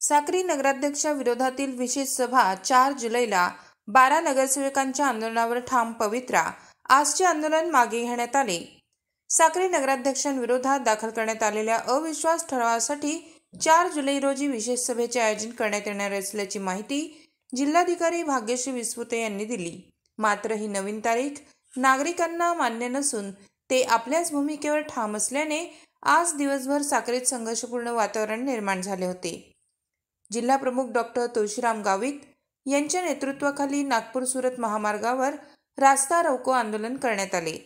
साक्री नगराध्यक्षा विरोधातील विशेष सभा 4 जुलैला 12 नगरसेवकांच्या आंदोलनावर ठाम पवित्रा। आजचे आंदोलन मागे घेण्यात आले। साक्री नगराध्यक्षांविरोधात दाखल करण्यात आलेल्या अविश्वास ठरावासाठी 4 जुलै रोजी विशेष सभेचे आयोजन करण्यात येणार असल्याची माहिती जिल्हाधिकारी भाग्यश्री विस्पुते यांनी दिली। मात्र ही नवीन तारीख नागरिकांना मान्य नसून ते आपल्याच भूमिकेवर ठाम असल्याने आज दिवसभर साक्रीत संघर्षपूर्ण वातावरण निर्माण झाले होते। जिल्हा प्रमुख डॉक्टर तुळशीराम गावित यांच्या नेतृत्वाखाली नागपूर सुरत महामार्गावर रास्ता रोको आंदोलन करण्यात आले।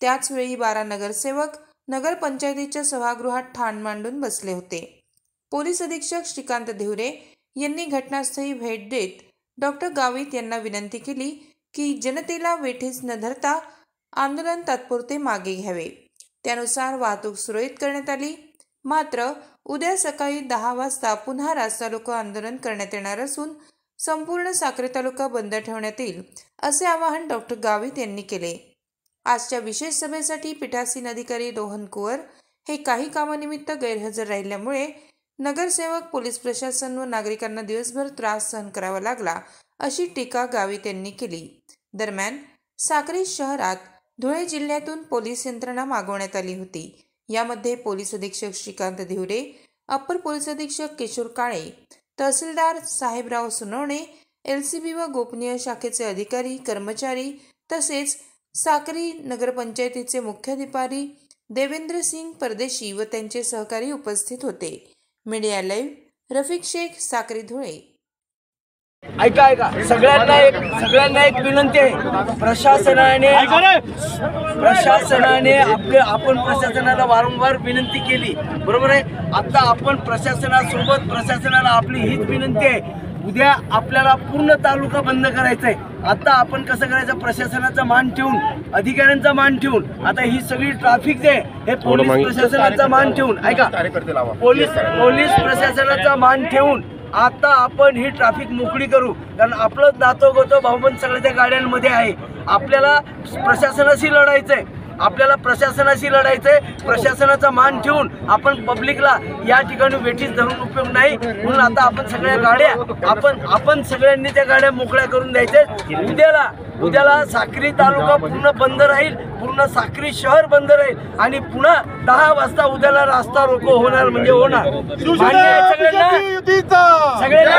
त्याच वेळी 12 नगरसेवक नगरपंचायतीच्या सभागृहात ठाण मांडून बसले होते। पोलीस अधीक्षक श्रीकांत धिवरे यांनी घटनास्थळी भेट देत डॉक्टर गावित यांना विनंती केली की जनतेला वेठीस न धरता आंदोलन तात्पुरते मागे घ्यावे। त्यानुसार वाहतूक सुरळीत करण्यात आली। मात्र उद्या सकाळी 10 वाजता पुन्हा रास्ता रोको आंदोलन करण्यात येणार असून संपूर्ण साक्री तालुका बंद ठेवण्यात येईल असे आवाहन डॉक्टर गावित यांनी केले। आजच्या विशेष सभेसाठी पीठासीन अधिकारी रोहन कुवर हे काही कामानिमित्त गैरहजर राहिल्यामुळे नगरसेवक, पोलीस प्रशासन व नागरिकांना दिवसभर त्रास सहन करावा लागला अशी टीका गावित यांनी केली। दरम्यान साक्री शहरात धुळे जिल्ह्यातून पोलीस यंत्रणा मागवण्यात आली होती। यामध्ये पोलीस अधीक्षक श्रीकांत धिवरे, अप्पर पोलीस अधीक्षक किशोर काळे, तहसीलदार साहेबराव सुनवणे, LCB व गोपनीय शाखेचे अधिकारी कर्मचारी तसेच साक्री नगरपंचायतीचे मुख्याधिकारी देवेंद्र सिंग परदेशी व त्यांचे सहकारी उपस्थित होते। Media live, Rafiq Shaikh, Sakri, Dhule. ऐका सगळ्यांना एक विनंती आहे। प्रशासनाने आपण प्रशासनाला वारंवार विनंती केली, बरोबर आहे। आता आपण प्रशासनाला आपली हीच विनंती आहे। उद्या आपल्याला पूर्ण तालुका बंद करायचा आहे। आता आपण कसं करायचं, प्रशासनाचा मान ठेवून, अधिकाऱ्यांचा मान ठेवून, आता ही सगळी ट्रॅफिक जे हे पोलीस प्रशासनाचा मान ठेवून, ऐका, पोलीस प्रशासनाचा मान ठेवून आता आपण ही ट्रॅफिक मोकळी करू। कारण आपलं नातं भाऊबंद सगळ्या त्या गाड्यांमध्ये आहे। आपल्याला प्रशासनाशी लढायचंय, प्रशासनाचा मान ठेवून आपण पब्लिकला या ठिकाणी वेठीस धरून उपयोग नाही। म्हणून आता आपण सगळ्या गाड्या आपण सगळ्यांनी त्या गाड्या मोकळ्या करून द्यायच्या। उद्याला साक्री तालुका पूर्ण बंद राहील, पूर्ण साक्री शहर बंद राहील आणि पुन्हा 10 वाजता उद्याला रास्ता रोको होणार म्हणजे होणार। सगळ्यांना